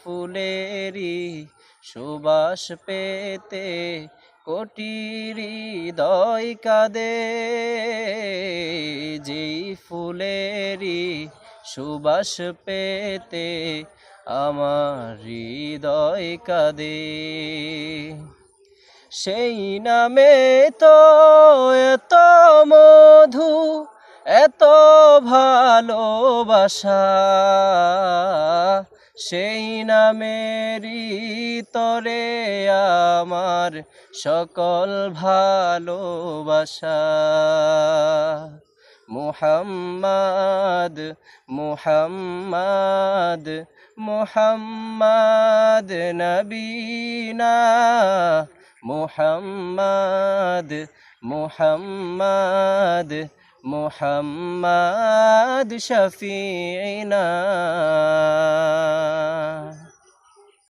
ফুলেরই সুবাস পেতে কোটি হৃদয় কাঁদে, যেই ফুলেরই সুবাস পেতে আমার হৃদয় কাঁদে। সেই নামে তো এত মধু, এত ভালোবাসা, সেই নামেরই তরে আমার সকল ভালোবাসা। মুহাম্মদ মুহাম্মদ মুহাম্মদ নবীনা, মুহাম্মদ মুহাম্মদ মুহাম্মদ শফিনা।